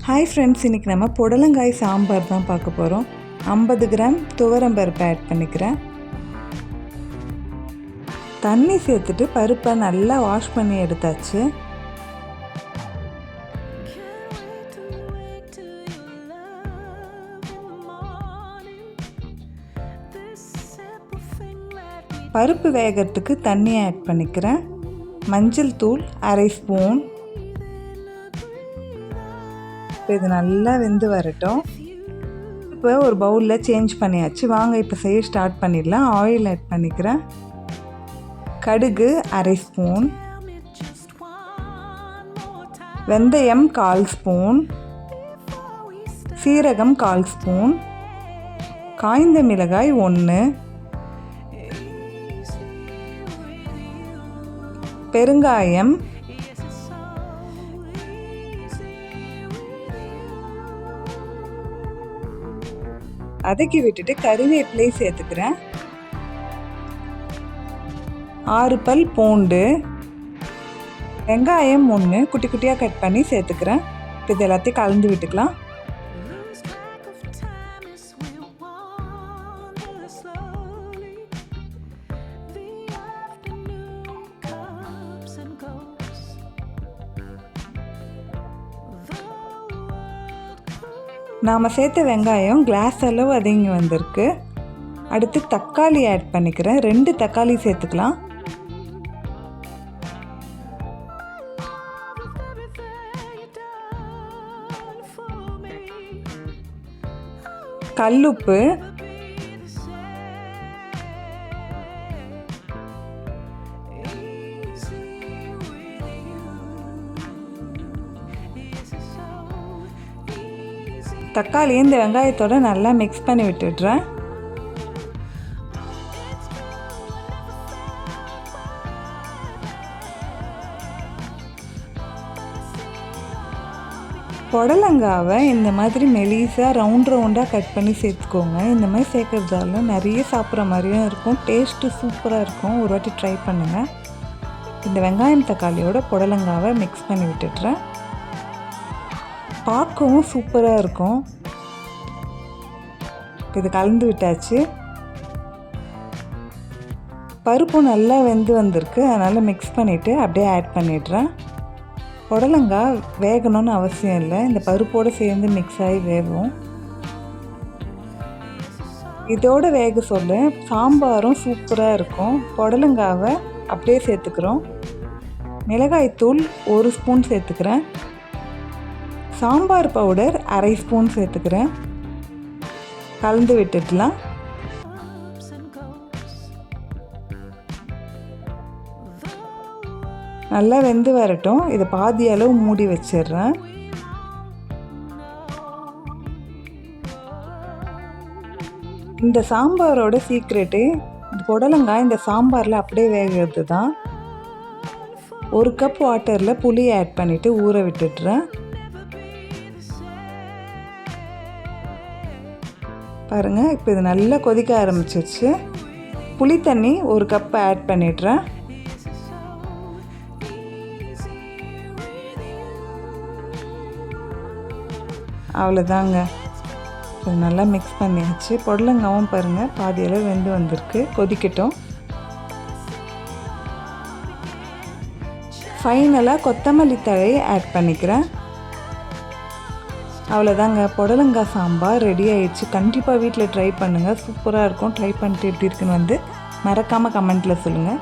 Hi friends, இன்றைக்கி நம்ம புடலங்காய் சாம்பார் தான் பார்க்க போகிறோம். 50 கிராம் துவரம்பருப்பை ஆட் பண்ணிக்கிறேன். தண்ணி சேர்த்துட்டு பருப்பை நல்லா வாஷ் பண்ணி எடுத்தாச்சு. பருப்பு வேகிறதுக்கு தண்ணி ஆட் பண்ணிக்கிறேன். மஞ்சள் தூள் 1/2 ஸ்பூன். இது நல்லா வெந்து வரட்டும். இப்போ ஒரு பவுலில் சேஞ்ச் பண்ணியாச்சு. வாங்க இப்போ செய்ய ஸ்டார்ட் பண்ணிடலாம். ஆயில் ஆட் பண்ணிக்கிறேன். கடுகு 1/2 ஸ்பூன், வெந்தயம் 1/4 ஸ்பூன், சீரகம் 1/4 ஸ்பூன், காய்ந்த மிளகாய் 1, பெருங்காயம், வதக்கி விட்டுட்டு கறிவேப்பிலை சேர்த்துக்கிறேன். 6 பல் பூண்டு, வெங்காயம் 1 குட்டி குட்டியாக கட் பண்ணி சேர்த்துக்கிறேன். இது எல்லாத்தையும் கலந்து விட்டுக்கலாம். நாம் சேர்த்த வெங்காயம் கிளாஸ் அளவு வதங்கி வந்திருக்கு. அடுத்து தக்காளி ஆட் பண்ணிக்கிறேன். 2 தக்காளி சேர்த்துக்கலாம். கல்லுப்பு, தக்காளியை இந்த வெங்காயத்தோடு நல்லா மிக்ஸ் பண்ணி விட்டுடுறேன். புடலங்காவை இந்த மாதிரி மெலிசாக ரவுண்டாக கட் பண்ணி சேர்த்துக்கோங்க. இந்த மாதிரி சேர்க்கறதால நிறைய சாப்பிட்ற மாதிரியும் இருக்கும். டேஸ்ட்டு சூப்பராக இருக்கும். ஒரு வாட்டி ட்ரை பண்ணுங்கள். இந்த வெங்காயம் தக்காளியோட புடலங்காவை மிக்ஸ் பண்ணி விட்டுடுறேன். பார்க்கவும் சூப்பராக இருக்கும். இது கலந்து விட்டாச்சு. பருப்பும் நல்லா வெந்து வந்திருக்கு. அதனால் மிக்ஸ் பண்ணிவிட்டு அப்படியே ஆட் பண்ணிடுறேன். புடலங்காய் வேகணும்னு அவசியம் இல்லை. இந்த பருப்போடு சேர்ந்து மிக்ஸ் ஆகி வேகும். இதோடு வேக சொல்ல சாம்பாரும் சூப்பராக இருக்கும். புடலங்காவை அப்படியே சேர்த்துக்கிறோம். மிளகாய்த்தூள் 1 ஸ்பூன் சேர்த்துக்கிறேன். சாம்பார் பவுடர் 1/2 ஸ்பூன் சேர்த்துக்கிறேன். கலந்து விட்டுடலாம். நல்லா வெந்து வரட்டும். இதை பாதி அளவு மூடி வச்சிடுறேன். இந்த சாம்பாரோட சீக்ரெட்டு புடலங்காய் இந்த சாம்பாரில் அப்படியே வேகிறது தான். 1 கப் வாட்டரில் புளி ஆட் பண்ணிவிட்டு ஊற விட்டுடுறேன். பாருங்கள், இப்போ இது நல்லா கொதிக்க ஆரம்பிச்சிருச்சு. புளி தண்ணி 1 கப் ஆட் பண்ணிடுறேன். அவ்வளோதாங்க. இது நல்லா மிக்ஸ் பண்ணியாச்சு. புடலங்காவும் பாருங்கள் பாதி அளவு வெந்து வந்திருக்கு. கொதிக்கட்டும். ஃபைனலாக கொத்தமல்லி தழையை ஆட் பண்ணிக்கிறேன். அவ்வளோதாங்க, புடலங்காய் சாம்பார் ரெடி ஆயிடுச்சு. கண்டிப்பாக வீட்டில் ட்ரை பண்ணுங்கள். சூப்பராக இருக்கும். ட்ரை பண்ணிட்டு எப்படி இருக்குன்னு மறக்காமல் கமெண்ட்டில் சொல்லுங்கள்.